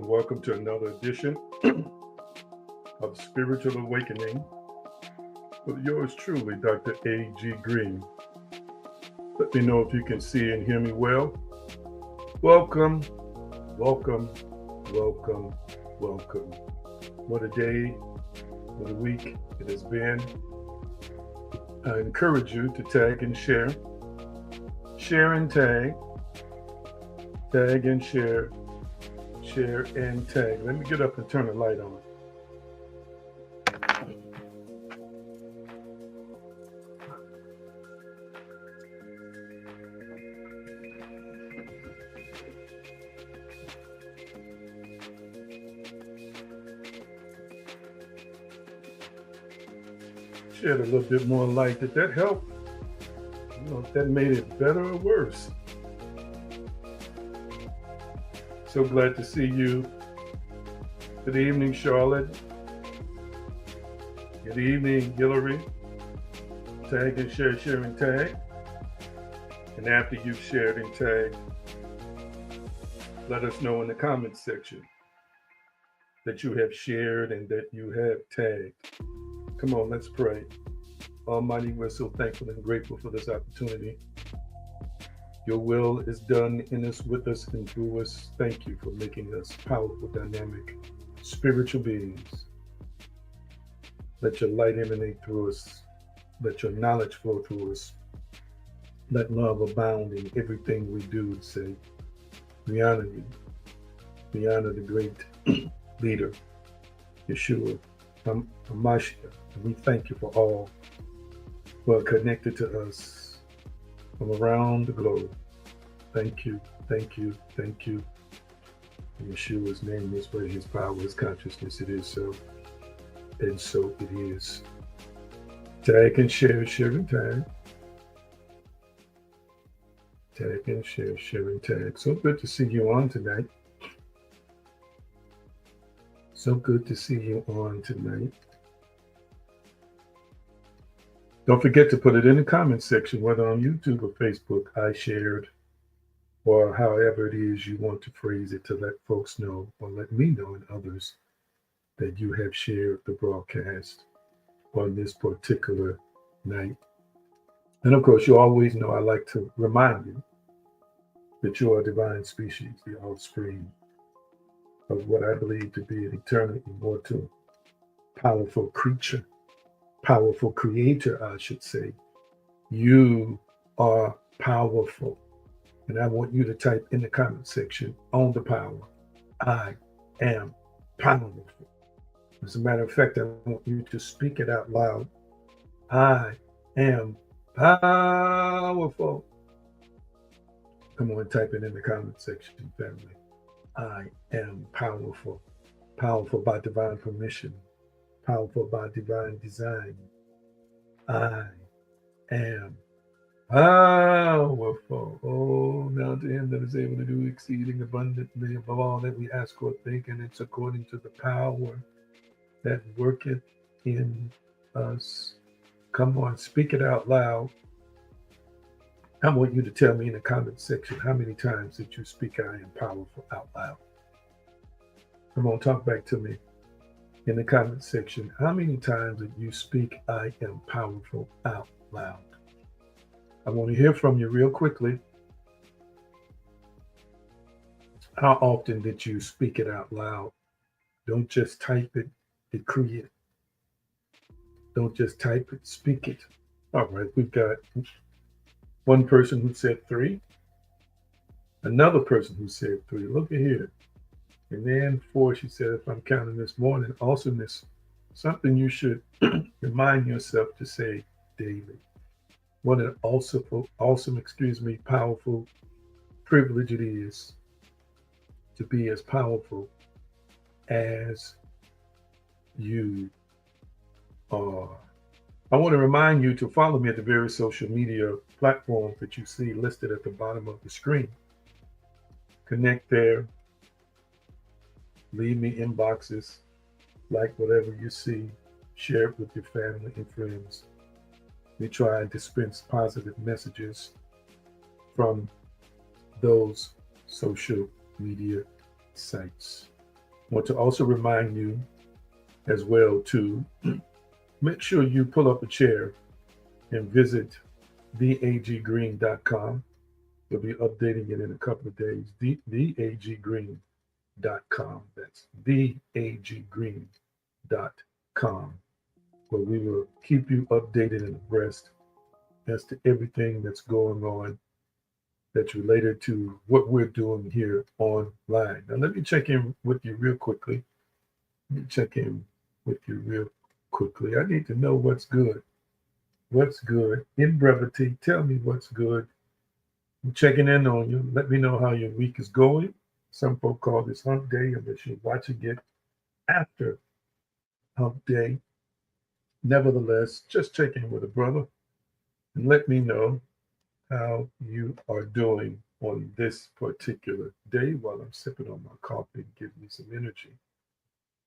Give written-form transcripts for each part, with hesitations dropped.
Welcome to another edition of Spiritual Awakening with yours truly, Dr. A.G. Green. Let me know if you can see and hear me well. Welcome. What a day, what a week it has been. I encourage you to tag and share. Share and tag. Tag and share. Share and tag. Let me get up and turn the light on. Shed a little bit more light. Did that help? I don't know if that made it better or worse. So glad to see you. Good evening, Charlotte. Good evening, Hillary. Tag and share, share and tag. And after you've shared and tagged, let us know in the comments section that you have shared and that you have tagged. Come on, let's pray. Almighty, we're so thankful and grateful for this opportunity. Your will is done in us, with us, and through us. Thank you for making us powerful, dynamic, spiritual beings. Let your light emanate through us. Let your knowledge flow through us. Let love abound in everything we do, say. We honor you. We honor the great leader, Yeshua, Hamashiach. And we thank you for all who are connected to us from around the globe. Thank you. In Yeshua's name, His way, His power, His consciousness, it is so. And so it is. Tag and share, share and tag. Tag and share, share and tag. So good to see you on tonight. Don't forget to put it in the comments section, whether on YouTube or Facebook, I shared, or however it is you want to phrase it, to let folks know, or let me know and others that you have shared the broadcast. on this particular night. And of course, you always know I like to remind you that you are a divine species, the offspring of what I believe to be an eternal, immortal, powerful creature, powerful creator, I should say. You are powerful. And I want you to type in the comment section on the power. I am powerful. As a matter of fact, I want you to speak it out loud. I am powerful. Come on, type it in the comment section, family. I am powerful. Powerful by divine permission. Powerful by divine design. I am powerful. Oh, now to him that is able to do exceeding abundantly above all that we ask or think, and it's according to the power that worketh in us. Come on, speak it out loud. I want you to tell me in the comment section how many times did you speak I am powerful out loud. Come on, talk back to me in the comment section. How many times did you speak I am powerful out loud? I want to hear from you real quickly. How often did you speak it out loud? Don't just type it, decree it. Don't just type it, speak it. All right, we've got one person who said 3, another person who said 3. Look at here. And then 4, she said, if I'm counting this morning, awesomeness, something you should remind yourself to say daily. What an awesome, powerful privilege it is to be as powerful as you are. I want to remind you to follow me at the various social media platforms that you see listed at the bottom of the screen. Connect there. Leave me inboxes, like whatever you see, share it with your family and friends. We try and dispense positive messages from those social media sites. I want to also remind you as well to make sure you pull up a chair and visit theaggreen.com. We'll be updating it in a couple of days. Theaggreen.com. That's theaggreen.com, where we will keep you updated and abreast as to everything that's going on that's related to what we're doing here online. Now, let me check in with you real quickly. I need to know what's good. What's good? In brevity, tell me what's good. I'm checking in on you. Let me know how your week is going. Some folk call this hump day, unless you're watching it after hump day. Nevertheless, just check in with a brother and let me know how you are doing on this particular day while I'm sipping on my coffee and give me some energy.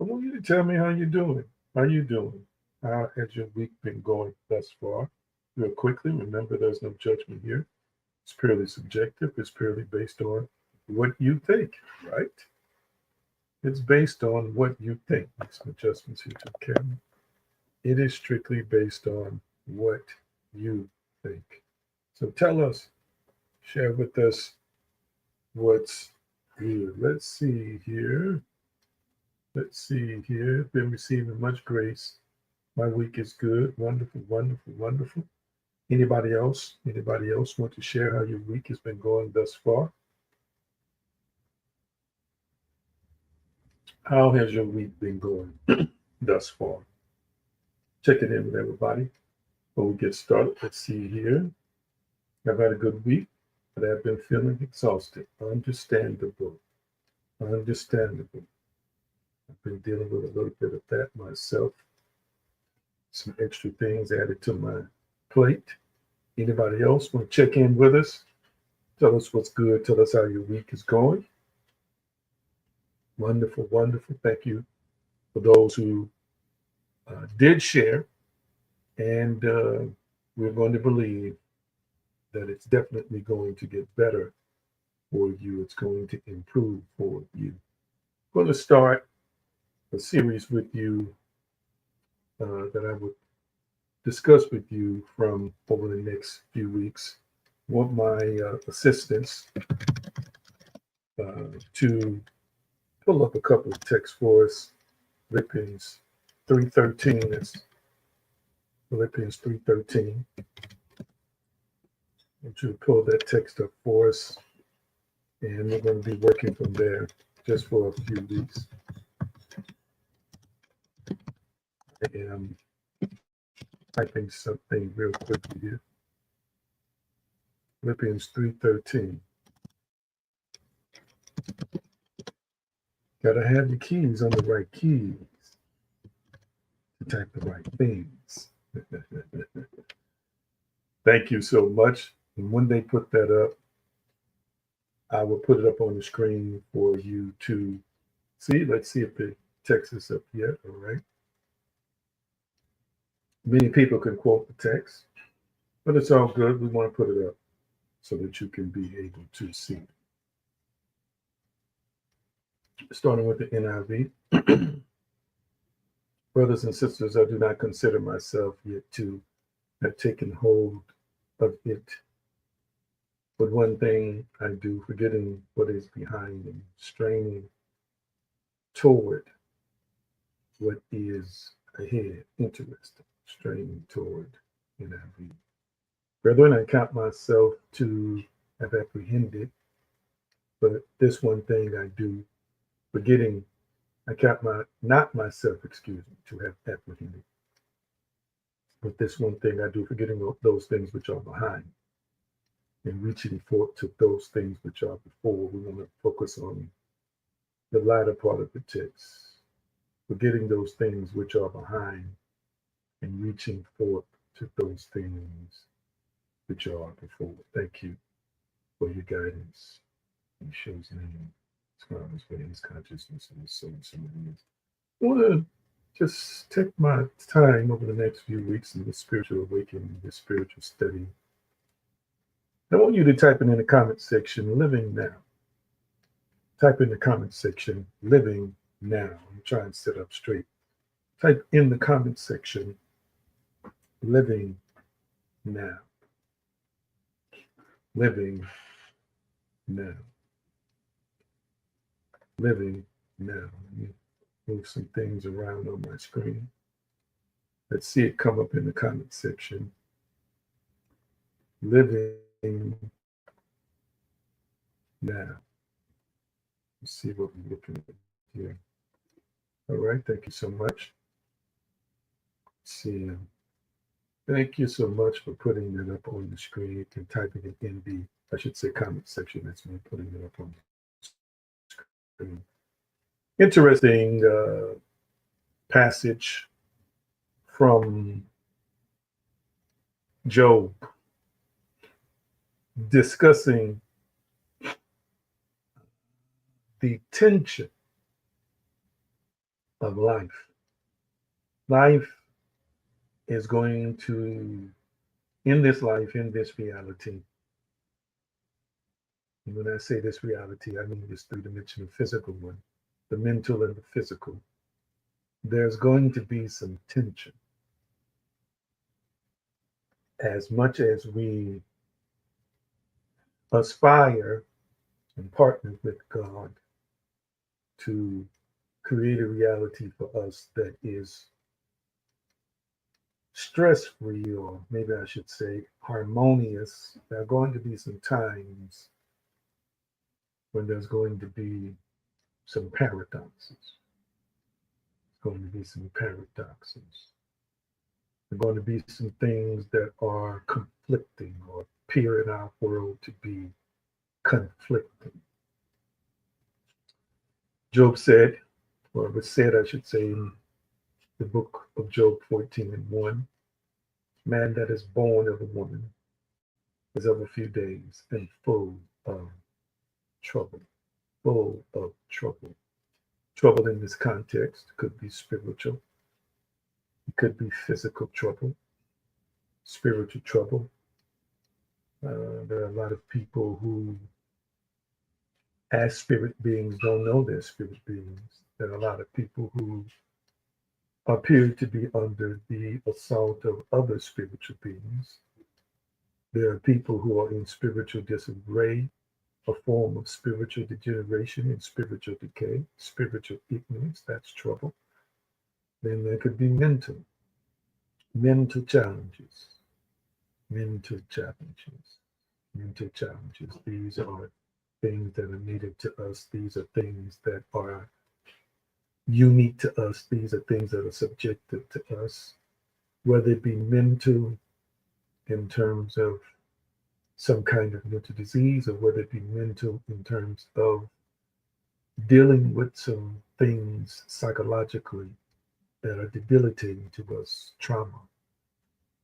I want you to tell me how you're doing. How you doing? How has your week been going thus far? Real quickly, remember there's no judgment here. It's purely subjective. It's purely based on what you think, right? It's based on what you think. Make some adjustments here to the camera. It is strictly based on what you think. So tell us, share with us what's good. Let's see here. Been receiving much grace. My week is good. Wonderful, wonderful, wonderful. Anybody else? Anybody else want to share how your week has been going thus far? How has your week been going thus far? Checking in with everybody. Before we get started, let's see here. I've had a good week, but I've been feeling exhausted. Understandable. Understandable. I've been dealing with a little bit of that myself. Some extra things added to my plate. Anybody else want to check in with us? Tell us what's good. Tell us how your week is going. Wonderful, wonderful. Thank you for those who did share. And we're going to believe that it's definitely going to get better for you. It's going to improve for you. I'm going to start a series with you that I would discuss with you from over the next few weeks. Want my assistance to pull up a couple of texts for us. Philippians 3:13. That's Philippians 3:13. Want you to pull that text up for us, and we're going to be working from there just for a few weeks. I am typing something real quickly here. Philippians 3:13. Gotta have your keys on the right keys to type the right things. Thank you so much. And when they put that up, I will put it up on the screen for you to see. Let's see if the text is up yet. All right. Many people can quote the text, but it's all good. We want to put it up so that you can be able to see. Starting with the NIV. Brothers and sisters, I do not consider myself yet to have taken hold of it. But one thing I do, forgetting what is behind and straining toward what is ahead. Interesting. Straining toward NIV. Brethren, I count myself to have apprehended, but this one thing I do, forgetting, I count not myself, to have apprehended. But this one thing I do, forgetting those things which are behind and reaching forth to those things which are before. We want to focus on the latter part of the text, forgetting those things which are behind and reaching forth to those things which are before. Thank you for your guidance. He shows name, scars for his consciousness and his soul. I want to just take my time over the next few weeks in the spiritual awakening, the spiritual study. I want you to type in the comment section, living now. Type in the comment section, living now. I'm trying to sit up straight. Type in the comment section, living now. Living now. Living now. Let me move some things around on my screen. Let's see it come up in the comment section. Living now. Let's see what we're looking at here. All right, thank you so much. Let's see. Thank you so much for putting that up on the screen and typing it in the, I should say, comment section. That's me putting it up on the screen. Interesting passage from Job discussing the tension of life. Life is going to, in this life, in this reality, and when I say this reality, I mean this three-dimensional physical one, the mental and the physical. There's going to be some tension. As much as we aspire and partner with God to create a reality for us that is stress-free, or maybe I should say harmonious, there are going to be some times when there's going to be some paradoxes. There's going to be some paradoxes. There are going to be some things that are conflicting or appear in our world to be conflicting. Job said, or it was said, I should say, in the book of Job 14:1, man that is born of a woman is of a few days and full of trouble. Full of trouble. Trouble in this context could be spiritual. It could be physical trouble, spiritual trouble. There are a lot of people who, as spirit beings, don't know they're spirit beings. There are a lot of people who appear to be under the assault of other spiritual beings. There are people who are in spiritual disarray, a form of spiritual degeneration and spiritual decay, spiritual ignorance, that's trouble. Then there could be mental challenges, mental challenges, mental challenges. These are things that are native to us. These are things that are unique to us. These are things that are subjective to us, whether it be mental in terms of some kind of mental disease, or whether it be mental in terms of dealing with some things psychologically that are debilitating to us, trauma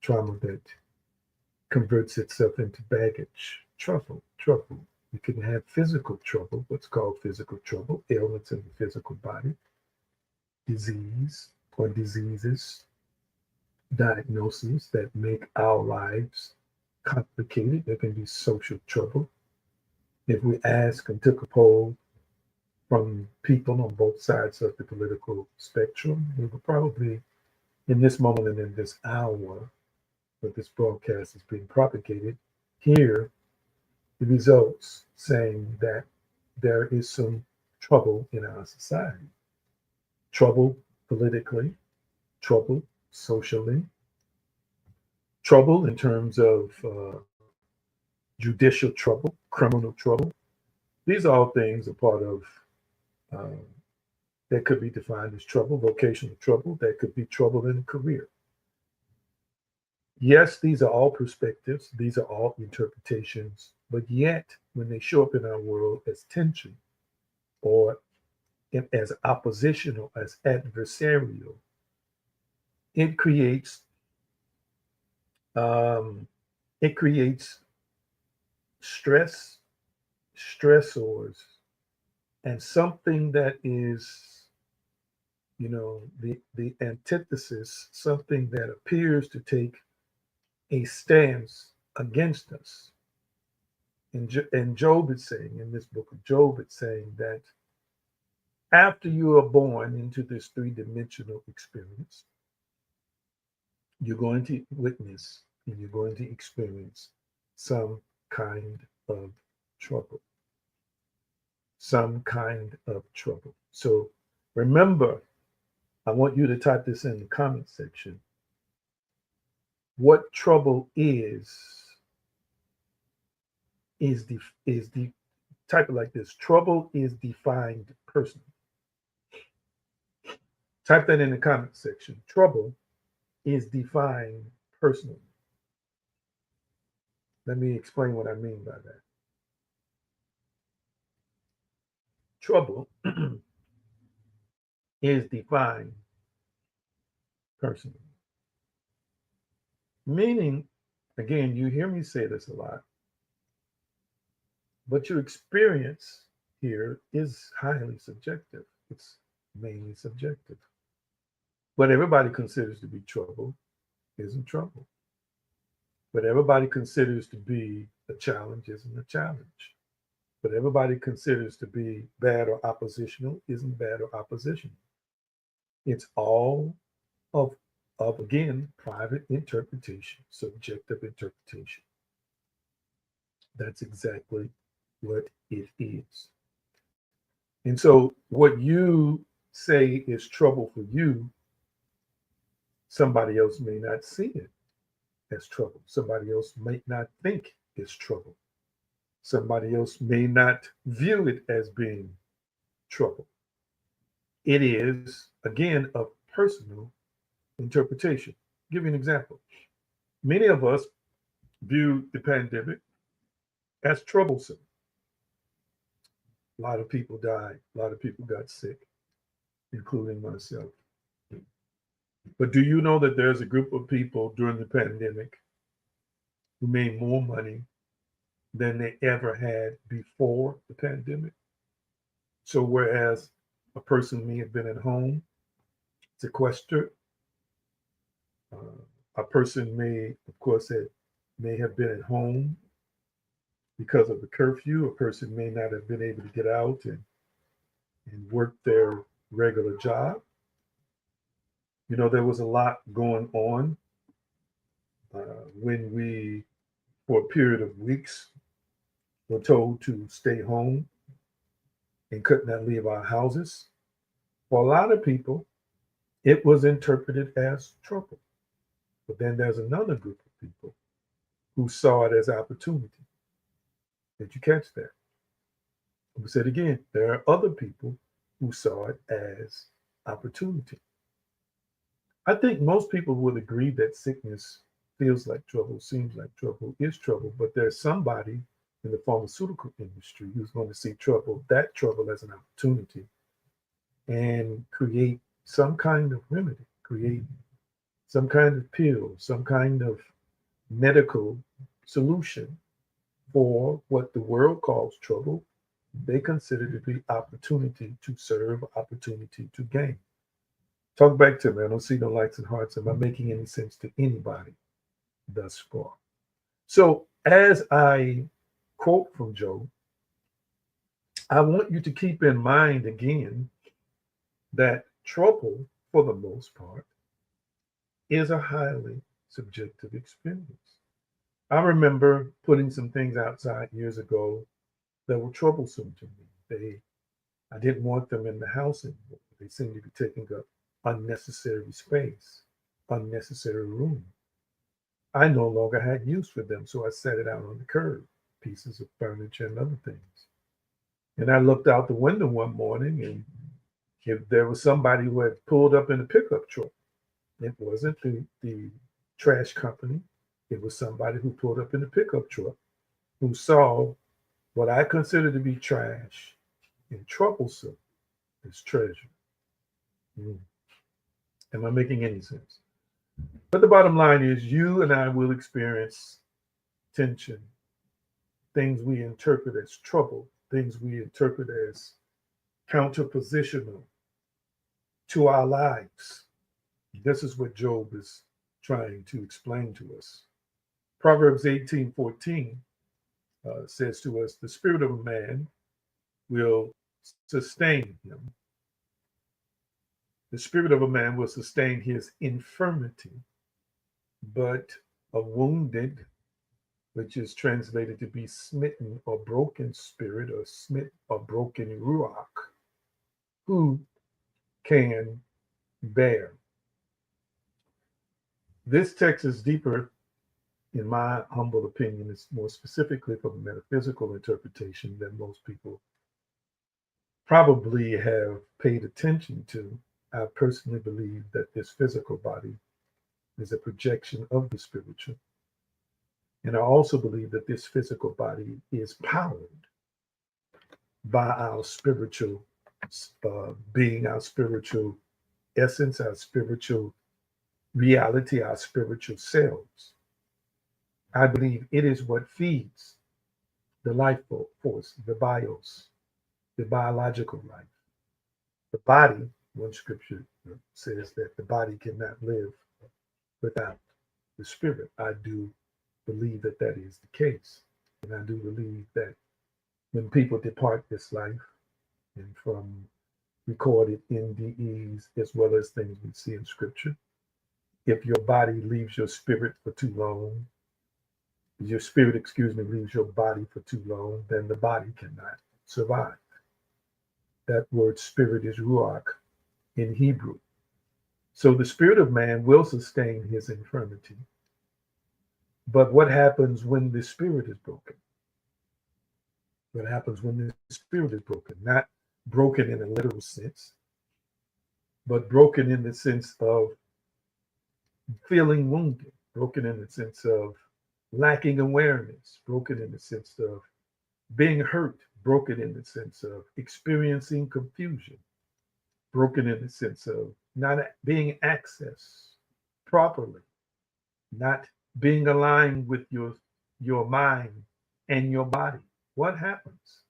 that converts itself into baggage, trouble. You can have physical trouble, what's called physical trouble, ailments in the physical body, disease or diseases, diagnoses that make our lives complicated. There can be social trouble. If we ask and took a poll from people on both sides of the political spectrum, we would probably, in this moment and in this hour that this broadcast is being propagated, hear the results saying that there is some trouble in our society. Trouble politically, trouble socially, trouble in terms of judicial trouble, criminal trouble. These are all things a part of uh, that could be defined as trouble, vocational trouble, that could be trouble in a career. Yes, these are all perspectives, these are all interpretations, but yet when they show up in our world as tension or as oppositional, as adversarial, it creates um, it creates stress, stressors, and something that is, the antithesis, something that appears to take a stance against us. And Job is saying, in this book of Job, it's saying that after you are born into this three-dimensional experience, you're going to witness and you're going to experience some kind of trouble. Some kind of trouble. So remember, I want you to type this in the comment section. What trouble is the type it like this. Trouble is defined personally. Type that in the comment section. Trouble is defined personally. Let me explain what I mean by that. Trouble is defined personally. Meaning, again, you hear me say this a lot, but your experience here is highly subjective. It's mainly subjective. What everybody considers to be trouble isn't trouble. What everybody considers to be a challenge isn't a challenge. What everybody considers to be bad or oppositional isn't bad or oppositional. It's all of again private interpretation, subjective interpretation. That's exactly what it is. And so what you say is trouble for you, somebody else may not see it as trouble. Somebody else might not think it's trouble. Somebody else may not view it as being trouble. It is, again, a personal interpretation. I'll give you an example. Many of us view the pandemic as troublesome. A lot of people died, a lot of people got sick, including myself. But do you know that there's a group of people during the pandemic who made more money than they ever had before the pandemic? So, whereas a person may have been at home sequestered, a person may, of course, may have been at home because of the curfew. A person may not have been able to get out and work their regular job. You know, there was a lot going on when we, for a period of weeks, were told to stay home and could not leave our houses. For a lot of people, it was interpreted as trouble. But then there's another group of people who saw it as opportunity. Did you catch that? We said again, there are other people who saw it as opportunity. I think most people would agree that sickness feels like trouble, seems like trouble, is trouble, but there's somebody in the pharmaceutical industry who's going to see that trouble as an opportunity and create some kind of remedy, create some kind of pill, some kind of medical solution for what the world calls trouble. They consider to be opportunity to serve, opportunity to gain. Talk back to me. I don't see no lights and hearts. Am I making any sense to anybody thus far? So, as I quote from Job, I want you to keep in mind again that trouble, for the most part, is a highly subjective experience. I remember putting some things outside years ago that were troublesome to me. I didn't want them in the house anymore. They seemed to be taking up unnecessary space, unnecessary room. I no longer had use for them, so I set it out on the curb, pieces of furniture and other things. And I looked out the window one morning, and if there was somebody who had pulled up in a pickup truck, it wasn't the trash company. It was somebody who pulled up in a pickup truck who saw what I consider to be trash and troublesome as treasure. Mm. Am I making any sense? But the bottom line is, you and I will experience tension, things we interpret as trouble, things we interpret as counterpositional to our lives. This is what Job is trying to explain to us. Proverbs 18:14 says to us, the spirit of a man will sustain him. The spirit of a man will sustain his infirmity, but a wounded, which is translated to be smitten or broken spirit, or smit or broken ruach, who can bear. This text is deeper, in my humble opinion. It's more specifically from a metaphysical interpretation than most people probably have paid attention to. I personally believe that this physical body is a projection of the spiritual. And I also believe that this physical body is powered by our spiritual being, our spiritual essence, our spiritual reality, our spiritual selves. I believe it is what feeds the life force, the bios, the biological life. The body, one scripture says that the body cannot live without the spirit. I do believe that that is the case. And I do believe that when people depart this life, and from recorded NDEs as well as things we see in scripture, if your body leaves your spirit for too long, your spirit, leaves your body for too long, then the body cannot survive. That word spirit is ruach in Hebrew. So the spirit of man will sustain his infirmity. But what happens when the spirit is broken? What happens when the spirit is broken? Not broken in a literal sense, but broken in the sense of feeling wounded, broken in the sense of lacking awareness, broken in the sense of being hurt, broken in the sense of experiencing confusion, broken in the sense of not being accessed properly, not being aligned with your mind and your body. What happens?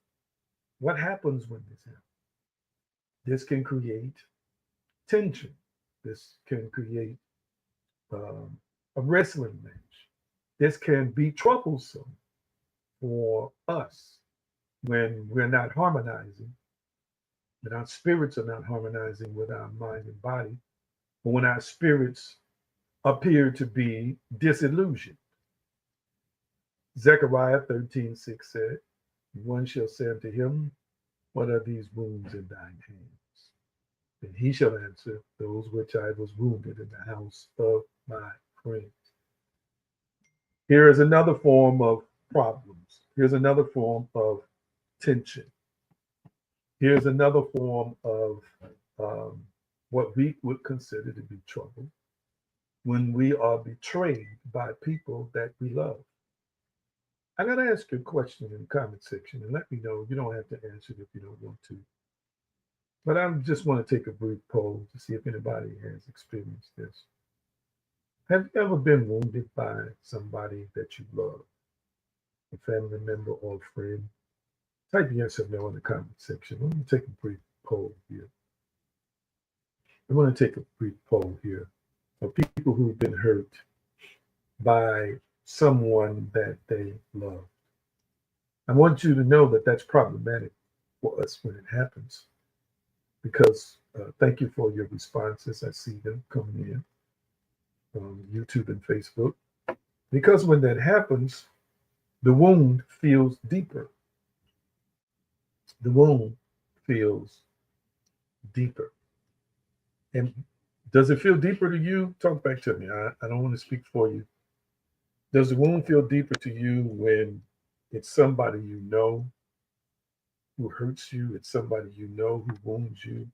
What happens when this happens? This can create tension. This can create a wrestling match. This can be troublesome for us when we're not harmonizing, when our spirits are not harmonizing with our mind and body. or when our spirits appear to be disillusioned. Zechariah 13:6 said, one shall say unto him, what are these wounds in thine hands? And he shall answer, those which I was wounded in the house of my friends. Here is another form of problems. Here's another form of tension. Here's another form of what we would consider to be trouble when we are betrayed by people that we love. I got to ask you a question in the comment section and let me know. You don't have to answer it if you don't want to. But I just want to take a brief poll to see if anybody has experienced this. Have you ever been wounded by somebody that you love, a family member or a friend? Type yes or no in the comment section. I'm going to take a brief poll here. I'm going to take a brief poll here of people who've been hurt by someone that they love. I want you to know that that's problematic for us when it happens, because thank you for your responses. I see them coming in on YouTube and Facebook. Because when that happens, the wound feels deeper. The wound feels deeper. And does it feel deeper to you? Talk back to me. I don't want to speak for you. Does the wound feel deeper to you when it's somebody you know who hurts you? It's somebody you know who wounds you.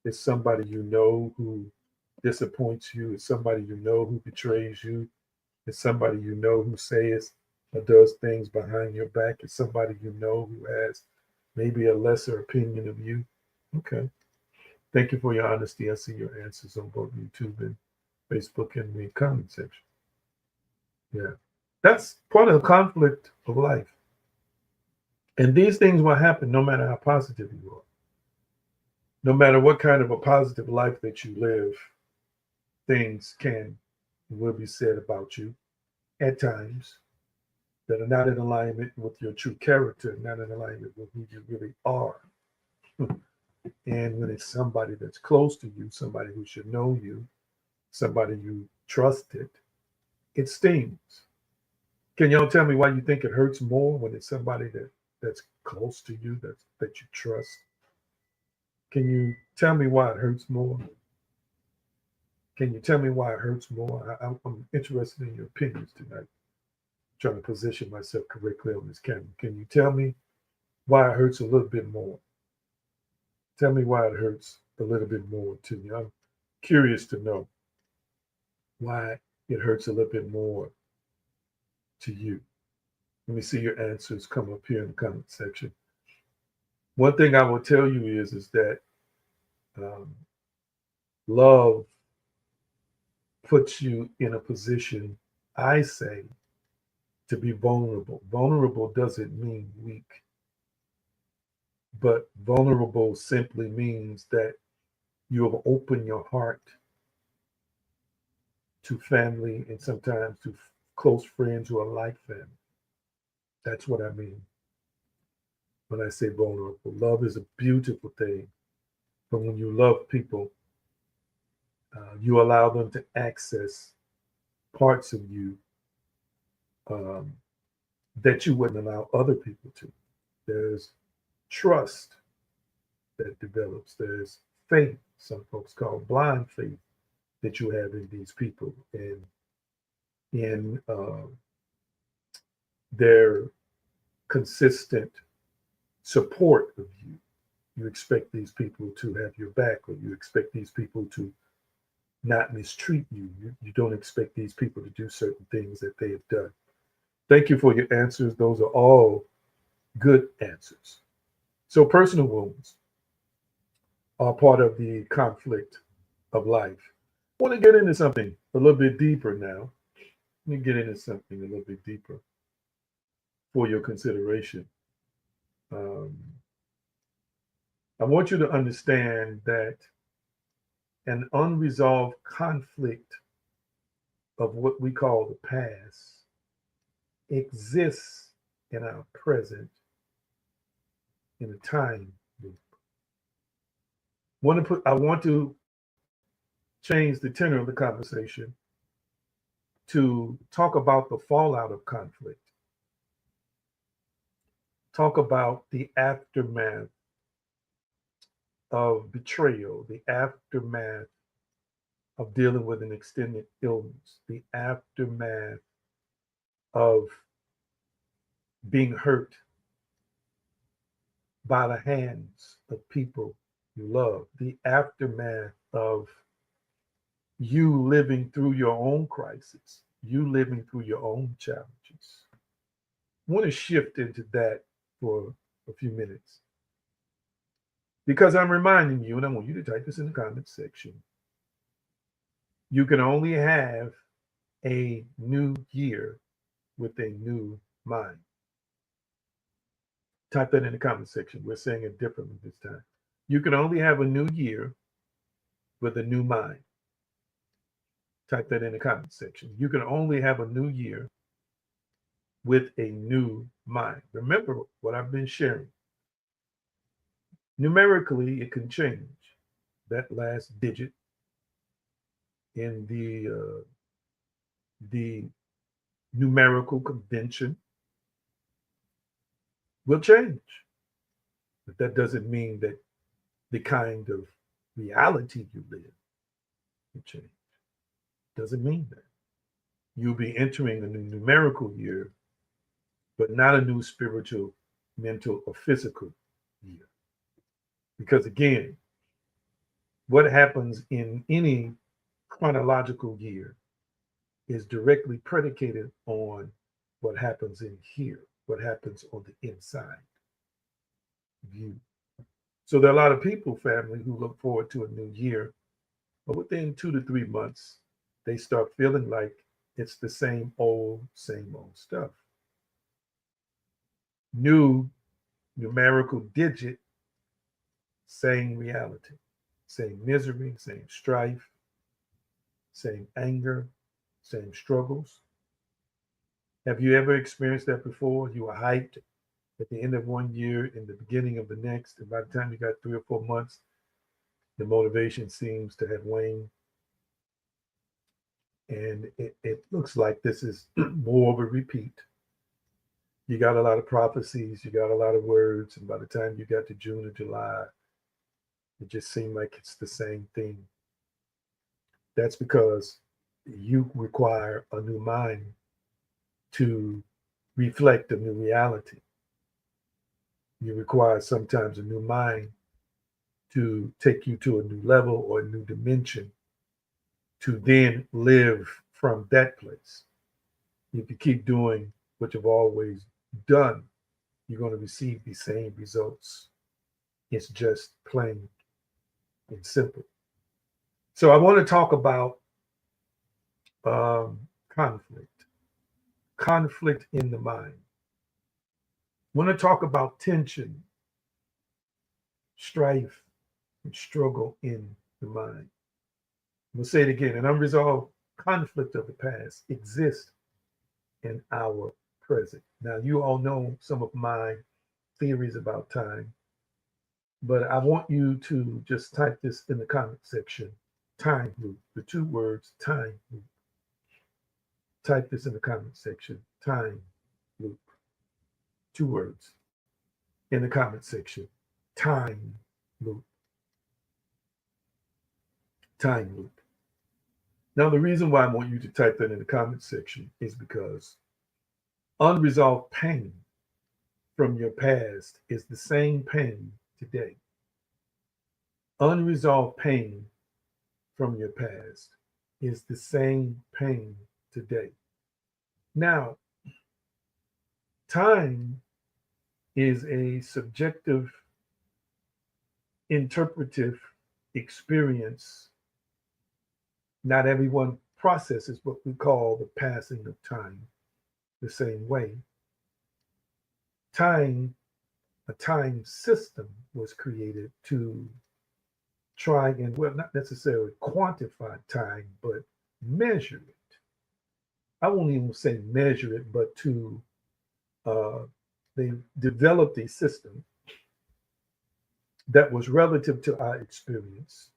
It's somebody you know who disappoints you. It's somebody you know who betrays you. It's somebody you know who says or does things behind your back. It's somebody you know who has maybe a lesser opinion of you. Okay. Thank you for your honesty. I see your answers on both YouTube and Facebook in the comment section. Yeah. That's part of the conflict of life. And these things will happen no matter how positive you are. No matter what kind of a positive life that you live, things can and will be said about you at times that are not in alignment with your true character, not in alignment with who you really are. And when it's somebody that's close to you, somebody who should know you, somebody you trusted, it stings. Can y'all tell me why you think it hurts more when it's somebody that's close to you, that you trust? Can you tell me why it hurts more? Can you tell me why it hurts more? I'm interested in your opinions tonight. I'm trying to position myself correctly on this camera. Can you tell me why it hurts a little bit more? Tell me why it hurts a little bit more to you. I'm curious to know why it hurts a little bit more to you. Let me see your answers come up here in the comment section. One thing I will tell you is that love puts you in a position, I say, to be vulnerable. Vulnerable doesn't mean weak, but vulnerable simply means that you have opened your heart to family and sometimes to close friends who are like family. That's what I mean when I say vulnerable. Love is a beautiful thing, but when you love people, you allow them to access parts of you um, that you wouldn't allow other people to. There's trust that develops. There's faith, some folks call blind faith, that you have in these people and in their consistent support of you. You expect these people to have your back, or you expect these people to not mistreat you. You don't expect these people to do certain things that they have done. Thank you for your answers. Those are all good answers. So personal wounds are part of the conflict of life. I want to get into something a little bit deeper now. Let me get into something a little bit deeper for your consideration. Um, I want you to understand that an unresolved conflict of what we call the past exists in our present in a time loop. I want to change the tenor of the conversation to talk about the fallout of conflict, talk about the aftermath of betrayal, the aftermath of dealing with an extended illness, the aftermath of being hurt by the hands of people you love, the aftermath of you living through your own crisis, you living through your own challenges. I want to shift into that for a few minutes because I'm reminding you, and I want you to type this in the comments section. You can only have a new year with a new mind. Type that in the comment section. We're saying it differently this time. You can only have a new year with a new mind. Type that in the comment section. You can only have a new year with a new mind. Remember what I've been sharing. Numerically, it can change. That last digit in the numerical convention will change. But that doesn't mean that the kind of reality you live will change. Doesn't mean that. You'll be entering a new numerical year, but not a new spiritual, mental, or physical year. Because again, what happens in any chronological year is directly predicated on what happens in here, what happens on the inside view. So there are a lot of people, family, who look forward to a new year, but within 2 to 3 months, they start feeling like it's the same old stuff. New numerical digit, same reality, same misery, same strife, same anger, same struggles. Have you ever experienced that before? You were hyped at the end of one year, in the beginning of the next, and by the time you got 3 or 4 months, the motivation seems to have waned. And it looks like this is more of a repeat. You got a lot of prophecies, you got a lot of words, and by the time you got to June or July, it just seemed like it's the same thing. That's because you require a new mind to reflect a new reality. You require sometimes a new mind to take you to a new level or a new dimension to then live from that place. If you keep doing what you've always done, you're going to receive the same results. It's just plain and simple. So I want to talk about conflict, conflict in the mind. I want to talk about tension, strife, and struggle in the mind. We'll say it again. An unresolved conflict of the past exists in our present. Now, you all know some of my theories about time, but I want you to just type this in the comment section. Time loop, the two words time loop. Type this in the comment section. Time loop. Two words in the comment section. Time loop. Time loop. Now, the reason why I want you to type that in the comment section is because unresolved pain from your past is the same pain today. Unresolved pain from your past is the same pain today. Now, time is a subjective, interpretive experience. Not everyone processes what we call the passing of time the same way. Time, a time system was created to try and, well, not necessarily quantify time, but measure it. I won't even say measure it, but to, they developed a system that was relative to our experience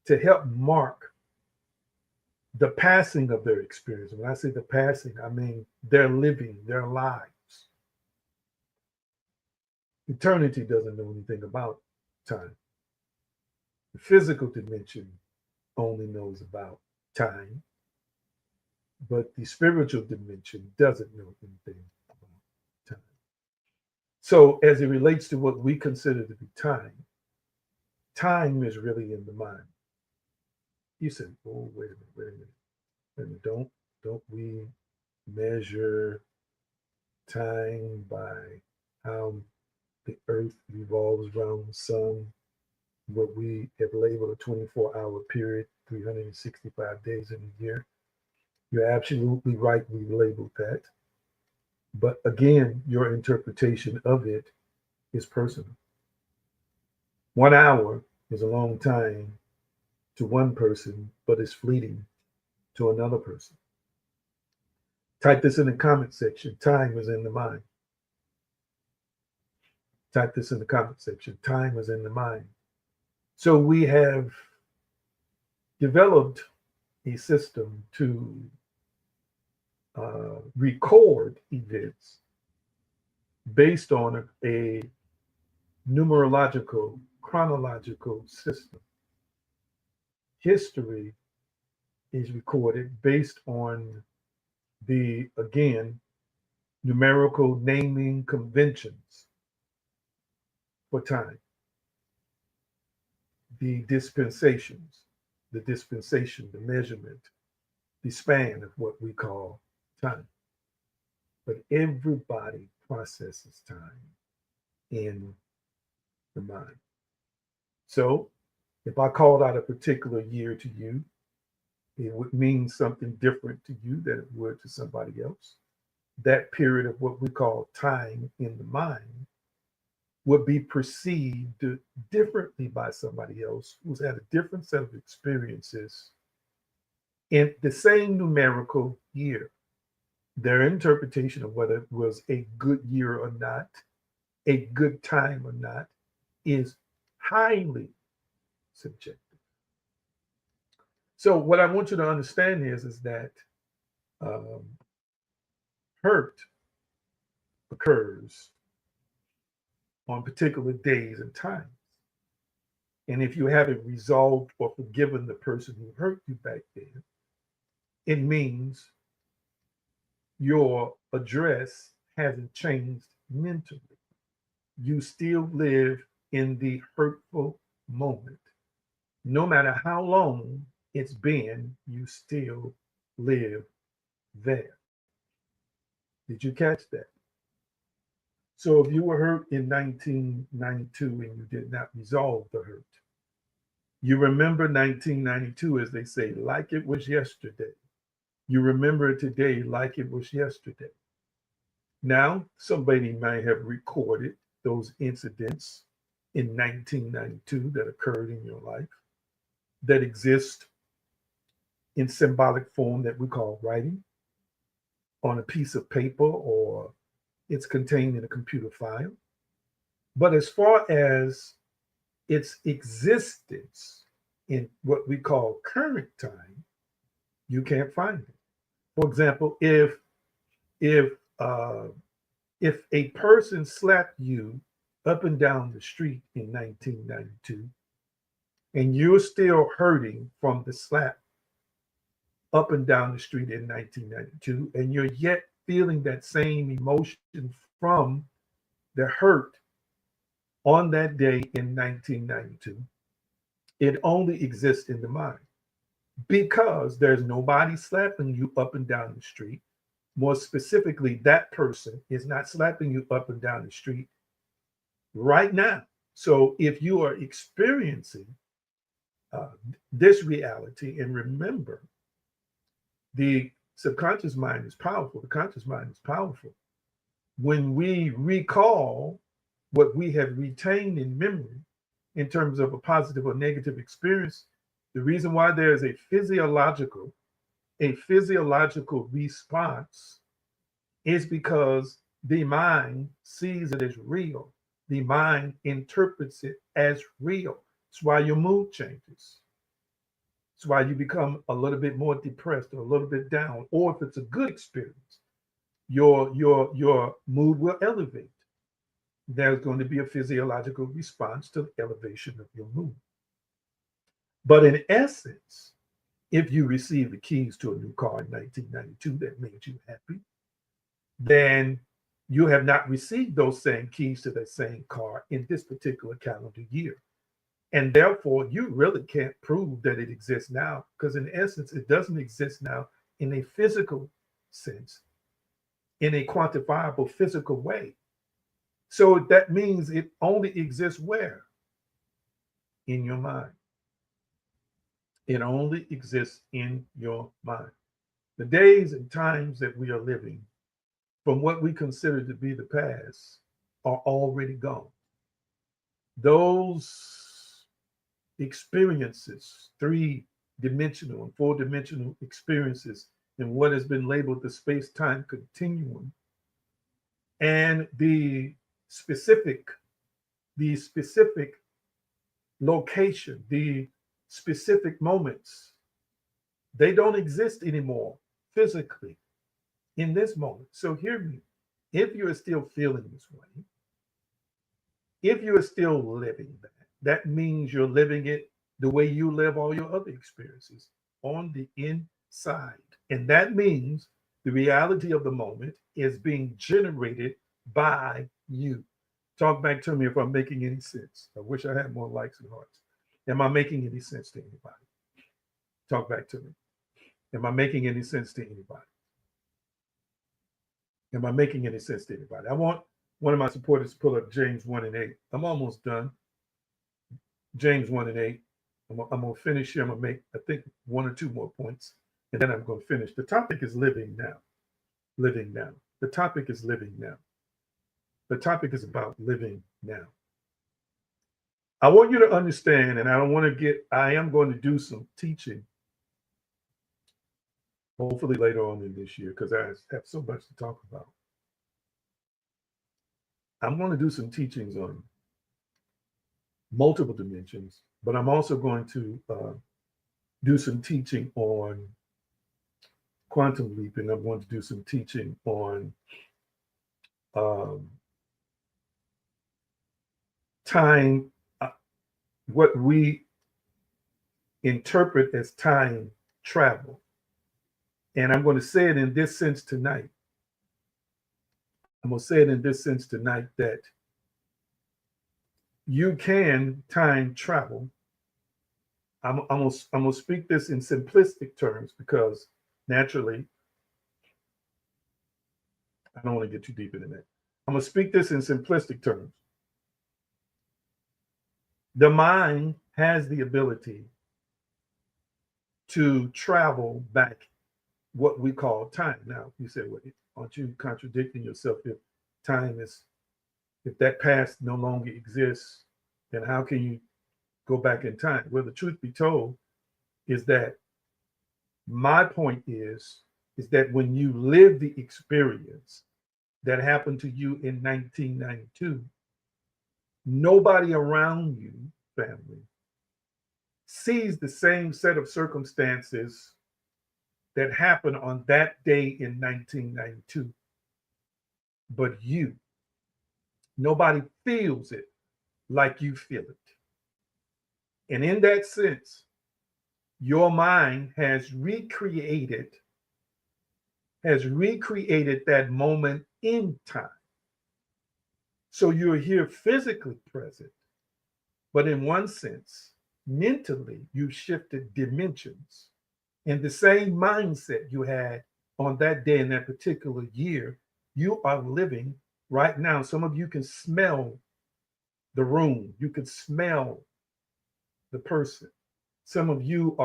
to help mark the passing of their experience. When I say the passing, I mean they're living their lives. Eternity doesn't know anything about time. The physical dimension only knows about time, but the spiritual dimension doesn't know anything about time. So, as it relates to what we consider to be time, time is really in the mind. You said, "Oh, wait a minute, wait a minute, wait a minute. Don't we measure time by how the Earth revolves around the sun? What we have labeled a 24-hour period, 365 days in a year." You're absolutely right. We labeled that. But again, your interpretation of it is personal. 1 hour is a long time to one person, but it's fleeting to another person. Type this in the comment section. Time is in the mind. Type this in the comment section. Time is in the mind. So we have developed a system to record events based on a numerological, chronological system. History is recorded based on the, again, numerical naming conventions for time. The dispensations, the dispensation, the measurement, the span of what we call time. But everybody processes time in the mind. So if I called out a particular year to you, it would mean something different to you than it would to somebody else. That period of what we call time in the mind would be perceived differently by somebody else who's had a different set of experiences in the same numerical year. Their interpretation of whether it was a good year or not, a good time or not, is highly subjective. So what I want you to understand is that um, hurt occurs on particular days and times. And if you haven't resolved or forgiven the person who hurt you back then, it means your address hasn't changed mentally. You still live in the hurtful moment. No matter how long it's been, you still live there. Did you catch that? So if you were hurt in 1992 and you did not resolve the hurt, you remember 1992, as they say, like it was yesterday. You remember it today like it was yesterday. Now, somebody might have recorded those incidents in 1992 that occurred in your life that exist in symbolic form that we call writing on a piece of paper, or it's contained in a computer file. But as far as its existence in what we call current time, you can't find it. For example, if uh, if a person slapped you up and down the street in 1992, and you're still hurting from the slap up and down the street in 1992, and you're yet feeling that same emotion from the hurt on that day in 1992, it only exists in the mind because there's nobody slapping you up and down the street. More specifically, that person is not slapping you up and down the street right now. So if you are experiencing uh, this reality, and remember, the subconscious mind is powerful, the conscious mind is powerful. When we recall what we have retained in memory in terms of a positive or negative experience, the reason why there is a physiological response is because the mind sees it as real. The mind interprets it as real. It's why your mood changes. It's why you become a little bit more depressed or a little bit down. Or if it's a good experience, your mood will elevate. There's going to be a physiological response to the elevation of your mood. But in essence, if you receive the keys to a new car in 1992 that made you happy, then you have not received those same keys to that same car in this particular calendar year. And therefore, you really can't prove that it exists now, because in essence, it doesn't exist now in a physical sense, in a quantifiable physical way. So that means it only exists where? In your mind. It only exists in your mind. The days and times that we are living, from what we consider to be the past, are already gone. Those experiences, three-dimensional and four-dimensional experiences in what has been labeled the space-time continuum, and the specific location, the specific moments, they don't exist anymore physically in this moment. So hear me. If you are still feeling this way, if you are still living that, that means you're living it the way you live all your other experiences, on the inside. And that means the reality of the moment is being generated by you. Talk back to me if I'm making any sense. I wish I had more likes and hearts. Am I making any sense to anybody? Talk back to me. Am I making any sense to anybody? Am I making any sense to anybody? I want one of my supporters to pull up James 1 and 8. I'm almost done. James 1 and 8. I'm going to finish here. I'm going to make, I think, one or two more points, and then I'm going to finish. The topic is living now. Living now. The topic is living now. The topic is about living now. I want you to understand, and I am going to do some teaching, hopefully later on in this year, because I have so much to talk about. I'm going to do some teachings on multiple dimensions, but I'm also going to do some teaching on quantum leaping. I'm going to do some teaching on time, what we interpret as time travel. And I'm going to say it in this sense tonight. I'm going to say it in this sense tonight that you can time travel. I'm going to speak this in simplistic terms because naturally, I don't want to get too deep into that. I'm going to speak this in simplistic terms. The mind has the ability to travel back what we call time. Now, you say, well, aren't you contradicting yourself if that past no longer exists, then how can you go back in time? Well, the truth be told is that my point is that when you live the experience that happened to you in 1992, nobody around you, family, sees the same set of circumstances that happened on that day in 1992. But you, nobody feels it like you feel it. And in that sense, your mind has recreated that moment in time. So you're here physically present, but in one sense, mentally, you shifted dimensions. And the same mindset you had on that day in that particular year, you are living right now. Some of you can smell the room, you can smell the person. Some of you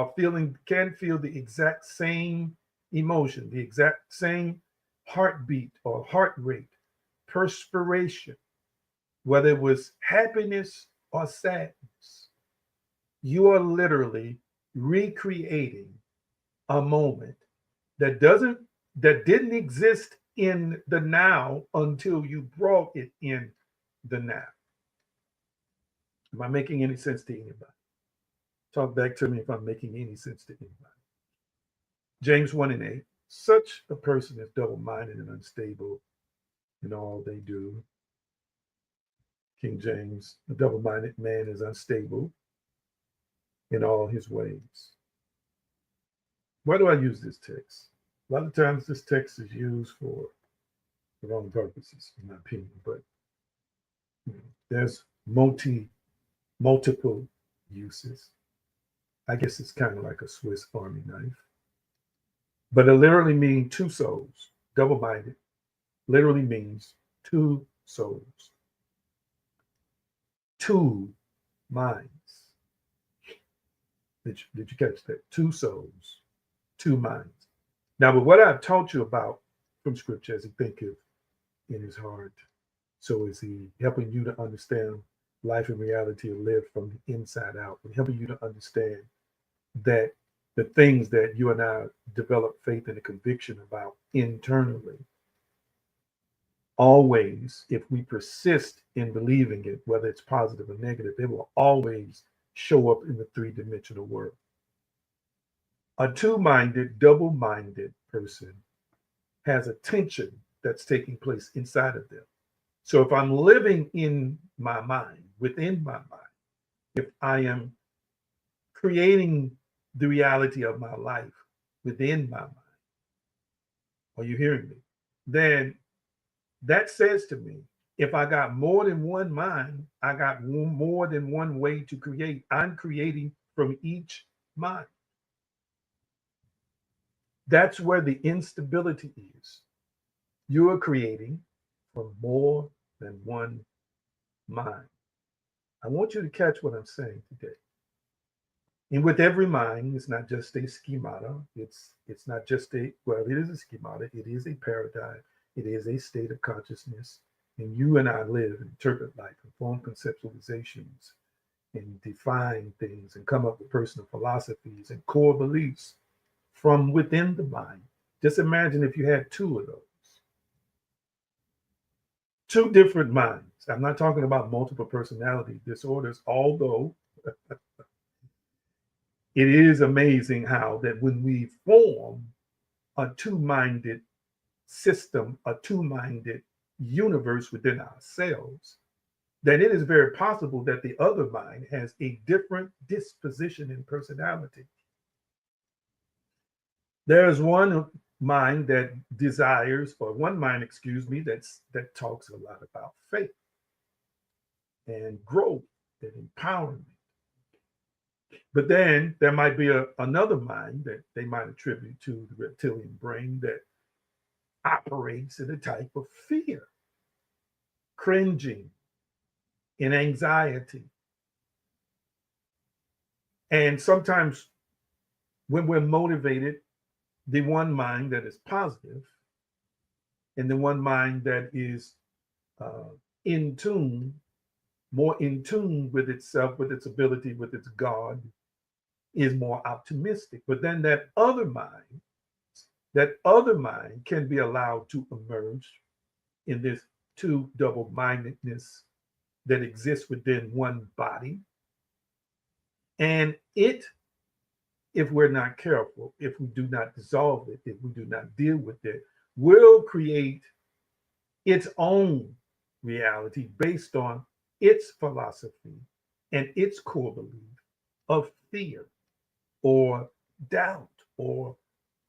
can feel the exact same emotion, the exact same heartbeat or heart rate, perspiration, whether it was happiness or sadness. You are literally recreating a moment that didn't exist in the now until you brought it in the now. Am I making any sense to anybody? Talk back to me if I'm making any sense to anybody. James 1 and 8. Such a person is double minded and unstable in all they do. King James, a double minded man is unstable in all his ways. Why do I use this text? A lot of times this text is used for the wrong purposes, in my opinion, but there's multiple uses. I guess it's kind of like a Swiss Army knife. But it literally means two souls. Double minded literally means two souls, two minds. Did you catch that? Two souls, two minds. Now, but what I've taught you about from scripture, as he thinketh in his heart, so is he helping you to understand life and reality and live from the inside out, and helping you to understand that the things that you and I develop faith and a conviction about internally, always, if we persist in believing it, whether it's positive or negative, it will always show up in the three-dimensional world. A two-minded, double-minded person has a tension that's taking place inside of them. So if I'm living in my mind, within my mind, if I am creating the reality of my life within my mind, are you hearing me? Then that says to me, if I got more than one mind, I got more than one way to create. I'm creating from each mind. That's where the instability is. You are creating from more than one mind. I want you to catch what I'm saying today. And with every mind, it's not just a schemata. It's not just it is a schemata. It is a paradigm. It is a state of consciousness. And you and I live and interpret life and form conceptualizations and define things and come up with personal philosophies and core beliefs from within the mind. Just imagine if you had two of those. Two different minds. I'm not talking about multiple personality disorders, although it is amazing how that when we form a two-minded system, a two-minded universe within ourselves, that it is very possible that the other mind has a different disposition and personality. There's one mind that desires, or one mind, excuse me, that talks a lot about faith and growth and empowerment. But then there might be another mind that they might attribute to the reptilian brain that operates in a type of fear, cringing, and anxiety. And sometimes when we're motivated, the one mind that is positive and the one mind that is in tune, more in tune with itself, with its ability, with its God, is more optimistic. But then that other mind can be allowed to emerge in this two double-mindedness that exists within one body. And it, if we're not careful, if we do not dissolve it, if we do not deal with it, will create its own reality based on its philosophy and its core belief of fear or doubt or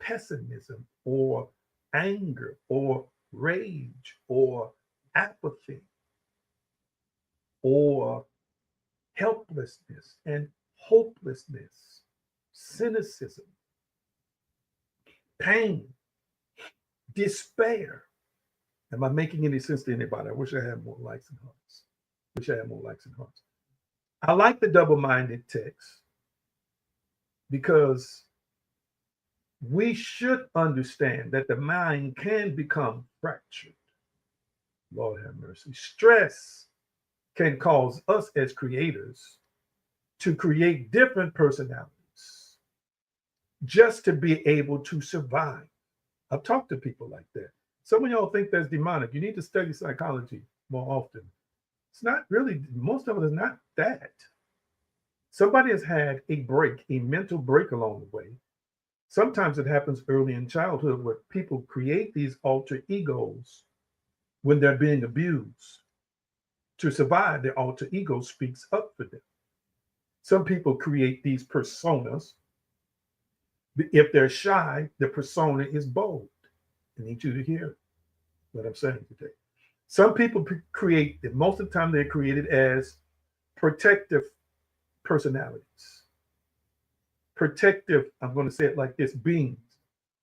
pessimism or anger or rage or apathy or helplessness and hopelessness, cynicism, pain, despair. Am I making any sense to anybody? I wish I had more likes and hearts. I like the double-minded text because we should understand that the mind can become fractured. Lord have mercy. Stress can cause us as creators to create different personalities just to be able to survive. I've talked to people like that. Some of y'all think that's demonic. You need to study psychology more often. It's not really, most of it is not that. Somebody has had a break, a mental break along the way. Sometimes it happens early in childhood where people create these alter egos when they're being abused. To survive, their alter ego speaks up for them. Some people create these personas. If they're shy, the persona is bold. I need you to hear what I'm saying today. Some people create, most of the time, they're created as protective personalities. Protective, I'm going to say it like this, beings,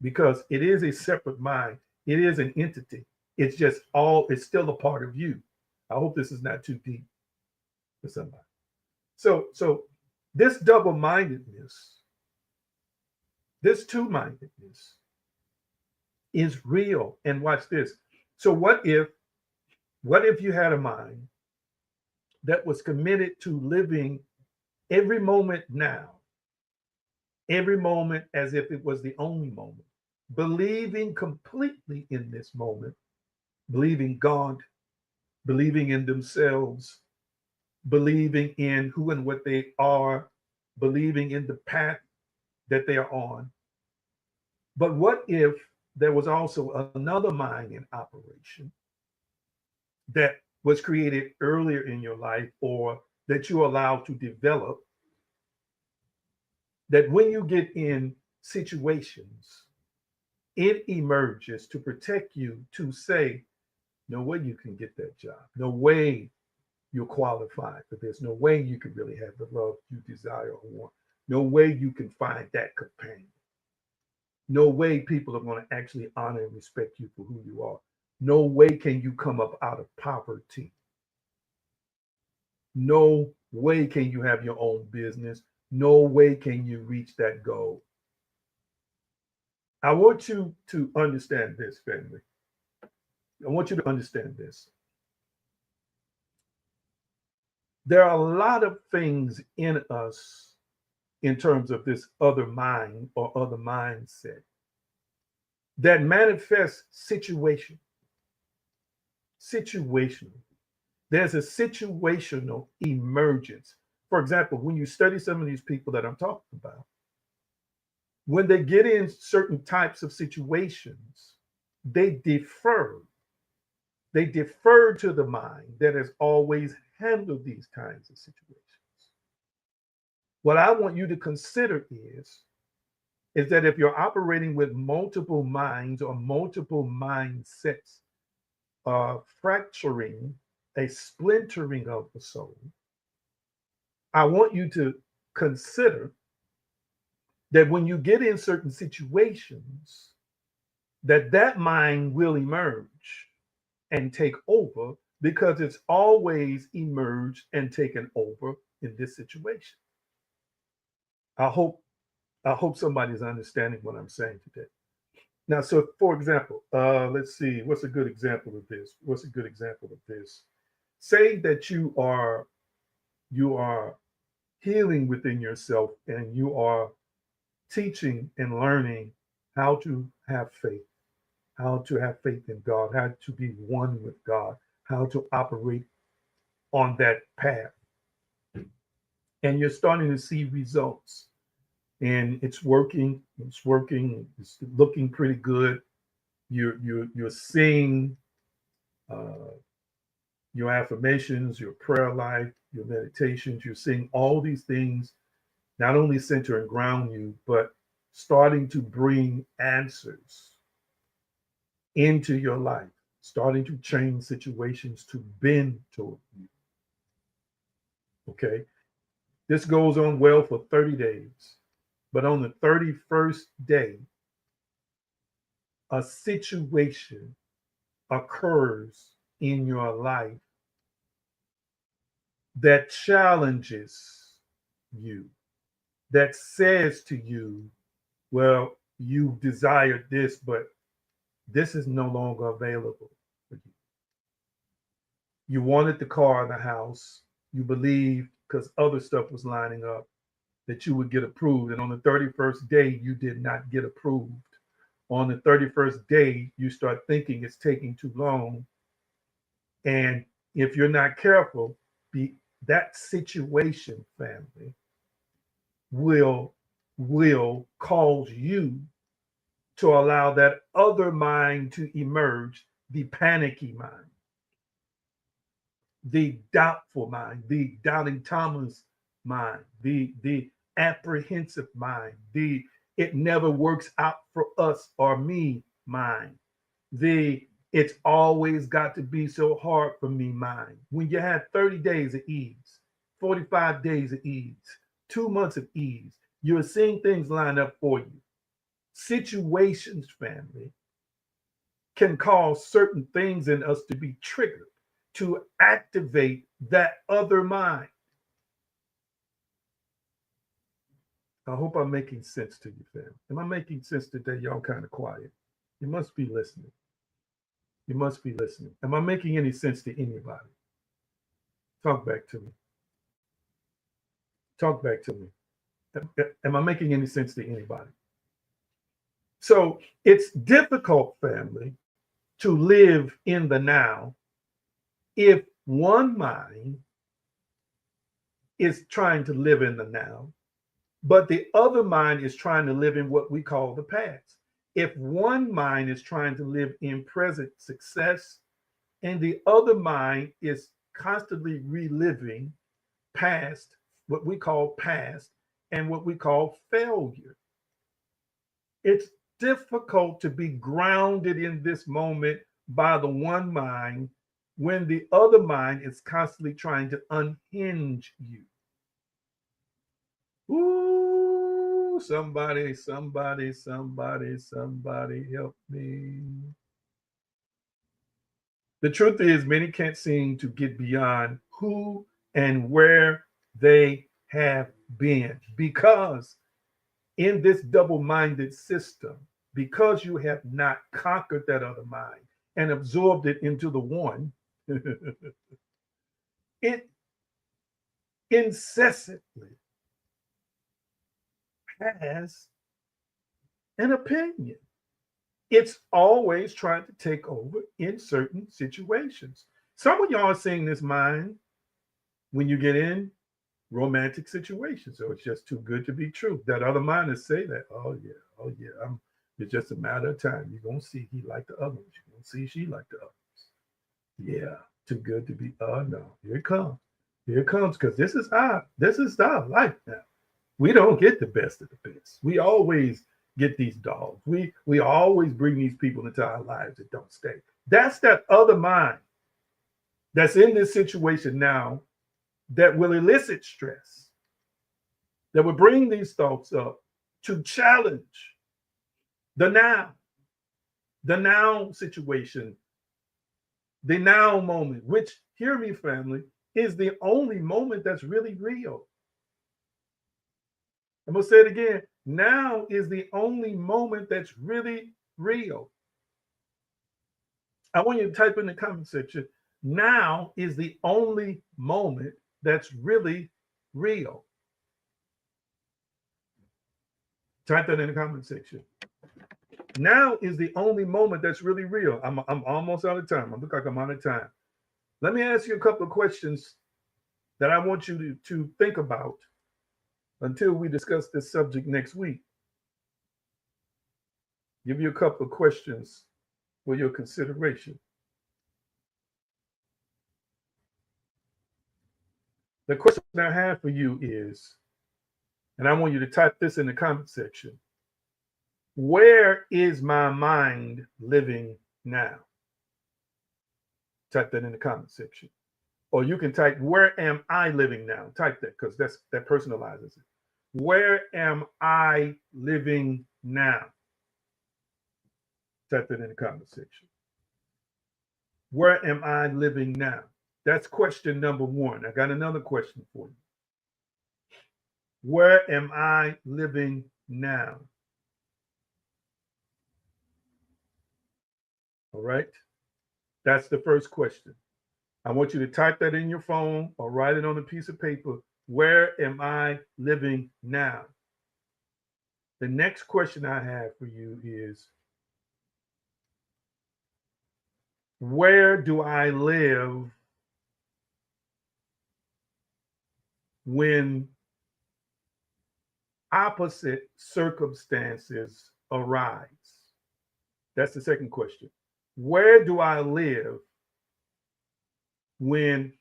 because it is a separate mind. It is an entity. It's just it's still a part of you. I hope this is not too deep for somebody. So this double-mindedness, this two-mindedness is real. And watch this. So what if you had a mind that was committed to living every moment now, every moment as if it was the only moment, believing completely in this moment, believing God, believing in themselves, believing in who and what they are, believing in the path that they are on. But what if there was also another mind in operation that was created earlier in your life or that you allowed to develop, that when you get in situations, it emerges to protect you, to say, no way you can get that job. No way you're qualified for this. No way you can really have the love you desire or want. No way you can find that companion. No way people are going to actually honor and respect you for who you are. No way can you come up out of poverty. No way can you have your own business. No way can you reach that goal. I want you to understand this, family. I want you to understand this. There are a lot of things in us in terms of this other mind or other mindset that manifests situational. There's a situational emergence. For example, when you study some of these people that I'm talking about, when they get in certain types of situations, they defer. They defer to the mind that has always handled these kinds of situations. What I want you to consider is that if you're operating with multiple minds or multiple mindsets, fracturing, a splintering of the soul, I want you to consider that when you get in certain situations, that mind will emerge and take over because it's always emerged and taken over in this situation. I hope I hope somebody's understanding what I'm saying today. Now, so for example, let's see, what's a good example of this? What's a good example of this? Say that you are healing within yourself and you are teaching and learning how to have faith in God, how to be one with God, how to operate on that path. And you're starting to see results. And it's looking pretty good. You're seeing uh, your affirmations, your prayer life, your meditations, you're seeing all these things not only center and ground you, but starting to bring answers into your life, starting to change situations to bend toward you. Okay. This goes on well for 30 days. But on the 31st day, a situation occurs in your life that challenges you, that says to you, well, you desired this, but this is no longer available for you. You wanted the car, the house, you believed because other stuff was lining up that you would get approved. And on the 31st day, you did not get approved. On the 31st day, you start thinking it's taking too long. And if you're not careful, be that situation, family, will cause you to allow that other mind to emerge, the panicky mind, the doubtful mind, the doubting Thomas mind, the apprehensive mind, the it never works out for us or me mind, the it's always got to be so hard for me mind. When you have 30 days of ease, 45 days of ease, 2 months of ease, you're seeing things line up for you. Situations, family, can cause certain things in us to be triggered to activate that other mind. I hope I'm making sense to you, fam. Am I making sense today? Y'all kind of quiet. You must be listening. You must be listening. Am I making any sense to anybody? Talk back to me. Talk back to me. Am I making any sense to anybody? So it's difficult, family, to live in the now if one mind is trying to live in the now, but the other mind is trying to live in what we call the past. If one mind is trying to live in present success and the other mind is constantly reliving past, what we call past, and what we call failure, it's difficult to be grounded in this moment by the one mind when the other mind is constantly trying to unhinge you. Ooh, somebody help me. The truth is, many can't seem to get beyond who and where they have been because in this double minded system, because you have not conquered that other mind and absorbed it into the one, it incessantly has an opinion. It's always trying to take over in certain situations. Some of y'all are seeing this mind when you get in romantic situations. So it's just too good to be true. That other mind is say that, oh yeah, it's just a matter of time. You're gonna see he like the other ones. You're gonna see she like the others. Yeah, too good to be. Oh no, here it comes. Here it comes, because this is our life now. We don't get the best of the best. We always get these dogs. We always bring these people into our lives that don't stay. That's that other mind that's in this situation now that will elicit stress, that will bring these thoughts up to challenge the now situation, the now moment, which, hear me, family, is the only moment that's really real. I'm going to say it again. Now is the only moment that's really real. I want you to type in the comment section. Now is the only moment that's really real. Type that in the comment section. Now is the only moment that's really real. I'm almost out of time. I look like I'm out of time. Let me ask you a couple of questions that I want you to think about until we discuss this subject next week. Give you a couple of questions for your consideration. The question I have for you is, and I want you to type this in the comment section, where is my mind living now? Type that in the comment section. Or you can type, where am I living now? Type that, because that personalizes it. Where am I living now? Type that in the comment section. Where am I living now? That's question number one. I got another question for you. Where am I living now? All right. That's the first question. I want you to type that in your phone or write it on a piece of paper. Where am I living now? The next question I have for you is, where do I live when opposite circumstances arise? That's the second question. Where do I live when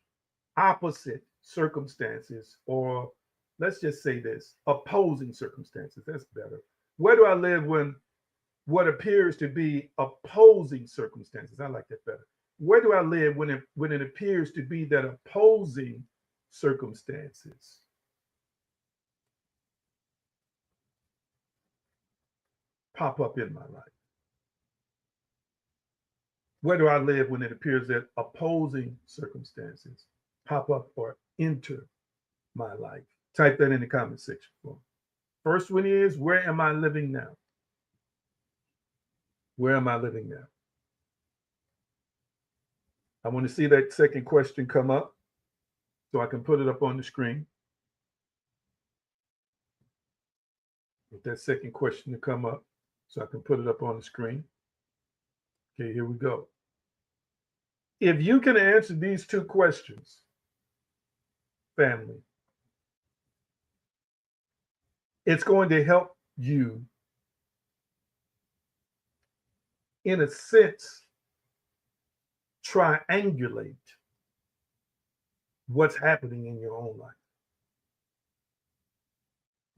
opposite circumstances, or let's just say this, opposing circumstances? That's better. Where do I live when what appears to be opposing circumstances? I like that better. Where do I live when it appears to be that opposing circumstances pop up in my life? Where do I live when it appears that opposing circumstances pop up or enter my life? Type that in the comment section for me. First one is, where am I living now? Where am I living now? I want to see that second question come up so I can put it up on the screen. With that second question to come up so I can put it up on the screen. Okay, here we go. If you can answer these two questions, family, it's going to help you, in a sense, triangulate what's happening in your own life.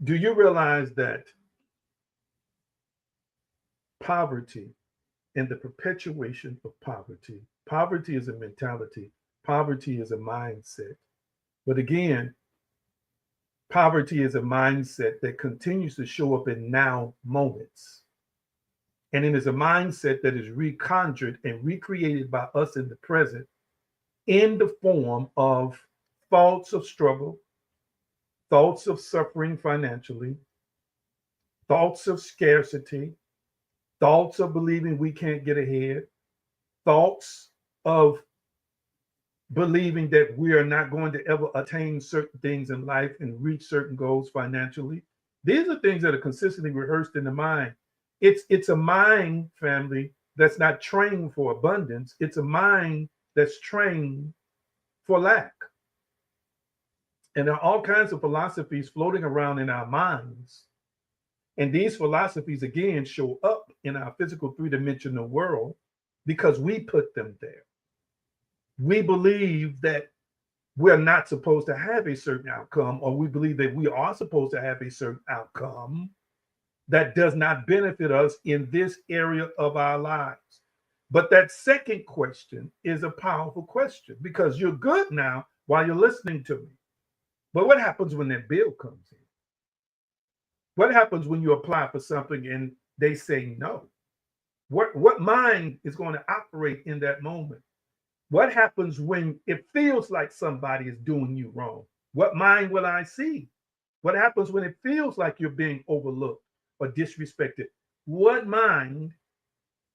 Do you realize that poverty and the perpetuation of poverty is a mentality, poverty is a mindset. But again, poverty is a mindset that continues to show up in now moments. And it is a mindset that is reconjured and recreated by us in the present in the form of thoughts of struggle, thoughts of suffering financially, thoughts of scarcity, thoughts of believing we can't get ahead, thoughts of believing that we are not going to ever attain certain things in life and reach certain goals financially. These are things that are consistently rehearsed in the mind. It's a mind, family, that's not trained for abundance. It's a mind that's trained for lack. And there are all kinds of philosophies floating around in our minds. And these philosophies, again, show up in our physical three-dimensional world because we put them there. We believe that we're not supposed to have a certain outcome, or we believe that we are supposed to have a certain outcome that does not benefit us in this area of our lives. But that second question is a powerful question because you're good now while you're listening to me. But what happens when that bill comes in? What happens when you apply for something and they say no? What mind is going to operate in that moment? What happens when it feels like somebody is doing you wrong? What mind will I see? What happens when it feels like you're being overlooked or disrespected? What mind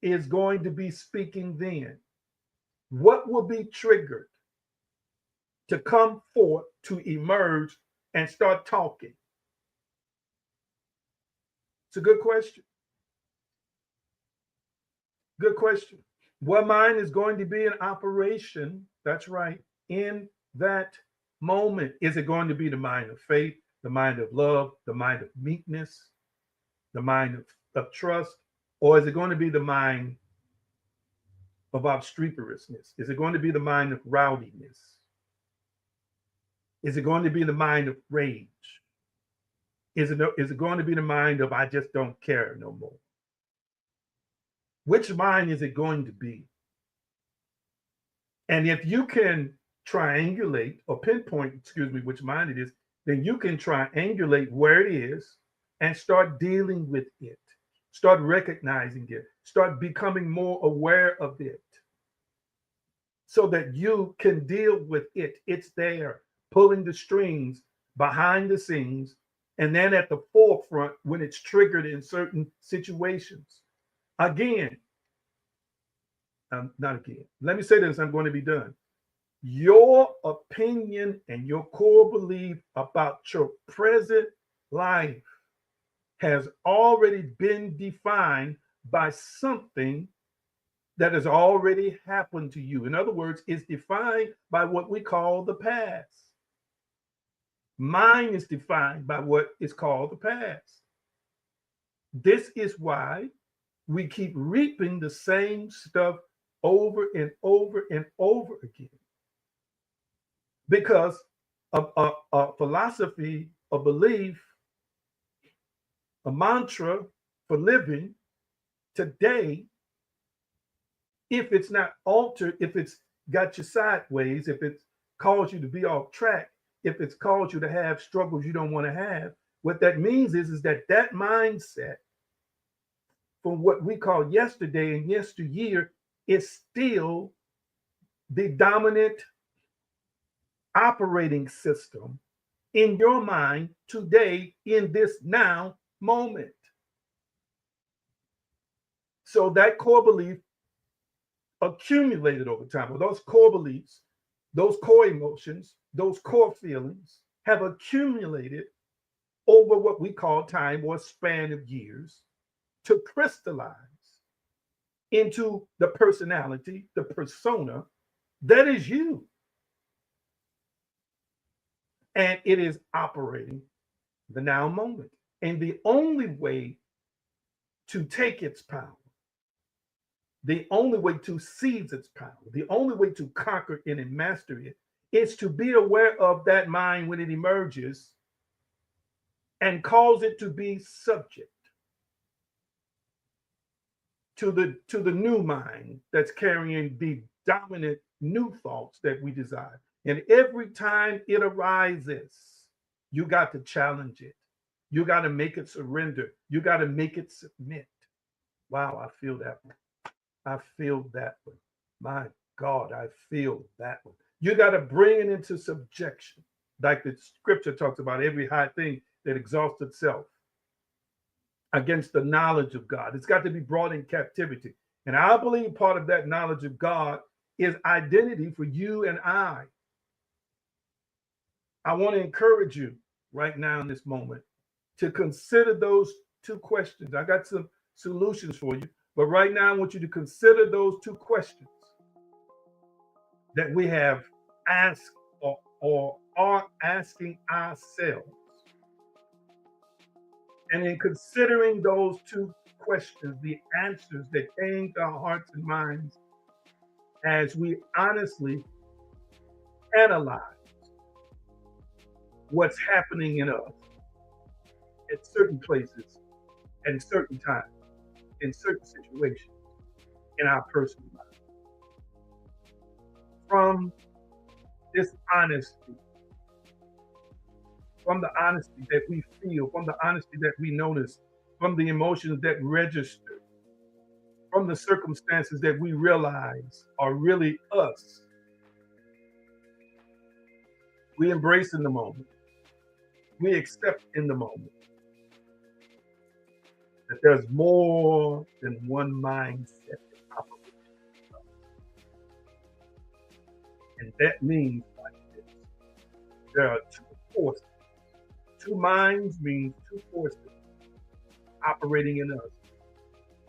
is going to be speaking then? What will be triggered to come forth, to emerge and start talking? It's a good question. Good question. What mind is going to be in operation? That's right. In that moment, is it going to be the mind of faith, the mind of love, the mind of meekness, the mind of trust? Or is it going to be the mind of obstreperousness? Is it going to be the mind of rowdiness? Is it going to be the mind of rage? Is it going to be the mind of I just don't care no more? Which mind is it going to be? And if you can triangulate or pinpoint, which mind it is, then you can triangulate where it is and start dealing with it. Start recognizing it. Start becoming more aware of it so that you can deal with it. It's there, pulling the strings behind the scenes, and then at the forefront when it's triggered in certain situations. Again, not again. Let me say this, I'm going to be done. Your opinion and your core belief about your present life has already been defined by something that has already happened to you. In other words, it's defined by what we call the past. Mine is defined by what is called the past. This is why we keep reaping the same stuff over and over and over again. Because a philosophy, a belief, a mantra for living today, if it's not altered, if it's got you sideways, if it's caused you to be off track, if it's caused you to have struggles you don't want to have, what that means is that that mindset from what we call yesterday and yesteryear is still the dominant operating system in your mind today in this now moment. So that core belief accumulated over time. Well, those core beliefs, those core emotions, those core feelings have accumulated over what we call time or span of years to crystallize into the personality, the persona that is you. And it is operating the now moment. And the only way to take its power, the only way to seize its power, the only way to conquer it and master it is to be aware of that mind when it emerges and cause it to be subject to the new mind that's carrying the dominant new thoughts that we desire. And every time it arises, you got to challenge it. You got to make it surrender. You got to make it submit. Wow, I feel that one. I feel that one. My God, I feel that one. You got to bring it into subjection. Like the scripture talks about every high thing that exalts itself against the knowledge of God. It's got to be brought in captivity. And I believe part of that knowledge of God is identity for you and I. I want to encourage you right now in this moment to consider those two questions. I got some solutions for you, but right now I want you to consider those two questions that we have asked or are asking ourselves. And in considering those two questions, the answers that came to our hearts and minds as we honestly analyze what's happening in us at certain places, at certain times, in certain situations in our personal life. From this honesty, from the honesty that we feel, from the honesty that we notice, from the emotions that register, from the circumstances that we realize are really us, we embrace in the moment. We accept in the moment that there's more than one mindset that operates. And that means like this. There are two forces. Two minds means two forces operating in us.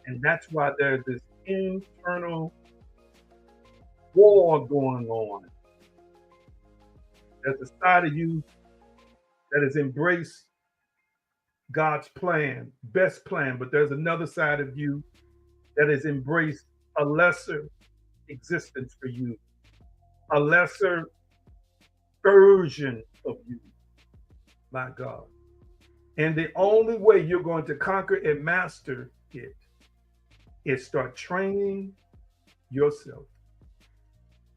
And that's why there's this internal war going on. There's a side of you that has embraced God's plan, best plan, but there's another side of you that has embraced a lesser existence for you, a lesser version of you, my God. And the only way you're going to conquer and master it is start training yourself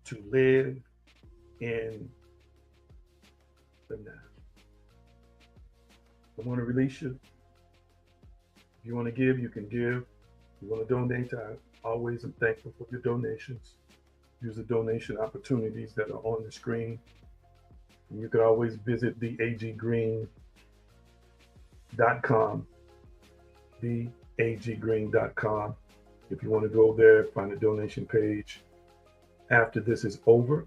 to live in the now. I want to release you. If you want to give, you can give. If you want to donate, I always am thankful for your donations. Use the donation opportunities that are on the screen. And you can always visit theaggreen.com, theaggreen.com. If you want to go there, find a donation page after this is over,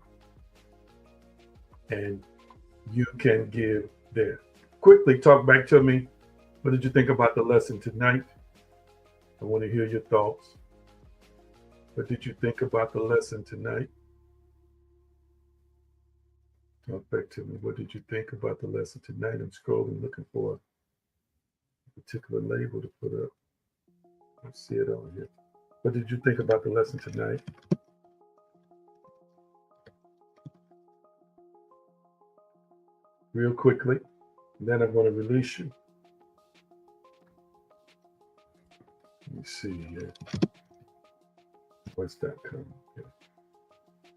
and you can give there. Quickly talk back to me. What did you think about the lesson tonight? I want to hear your thoughts. What did you think about the lesson tonight? Talk back to me. What did you think about the lesson tonight? I'm scrolling, looking for a particular label to put up. I see it on here. What did you think about the lesson tonight? Real quickly, and then I'm going to release you. Let me see here. What's that coming? Okay.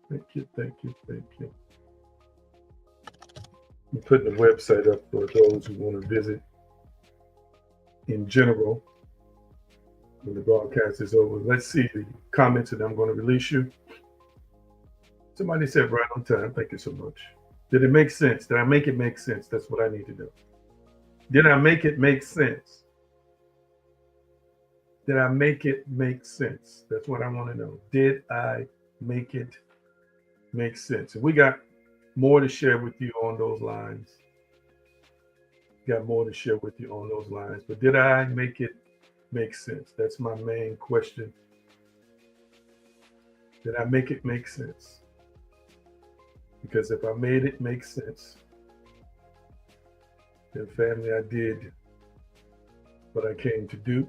Thank you, thank you, thank you. I'm putting the website up for those who want to visit in general when the broadcast is over. Let's see the comments, and I'm going to release you. Somebody said right on time. Thank you so much. Did it make sense? Did I make it make sense? That's what I need to know. Did I make it make sense? Did I make it make sense? That's what I want to know. Did I make it make sense? And we got more to share with you on those lines. Got more to share with you on those lines. But did I make it make sense? That's my main question. Did I make it make sense? Because if I made it make sense, then family, I did what I came to do.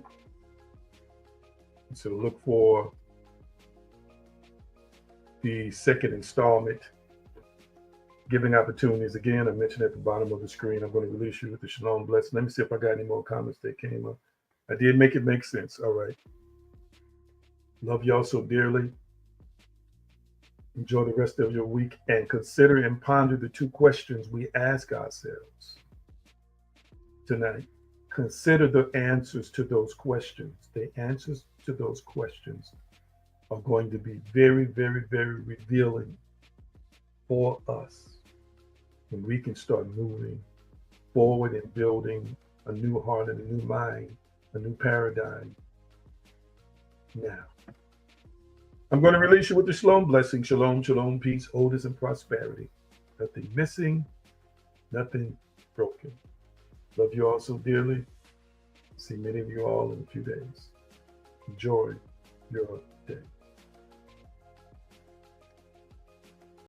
So look for the second installment, Giving Opportunities. Again, I mentioned at the bottom of the screen, I'm going to release you with the Shalom Blessing. Let me see if I got any more comments that came up. I did make it make sense. All right. Love y'all so dearly. Enjoy the rest of your week and consider and ponder the two questions we ask ourselves tonight. Consider the answers to those questions. The answers to those questions are going to be very, very, very revealing for us when we can start moving forward and building a new heart and a new mind, a new paradigm. Now, I'm going to release you with the Shalom Blessing. Shalom, shalom, peace, wholeness, and prosperity. Nothing missing, nothing broken. Love you all so dearly. See many of you all in a few days. Enjoy your day.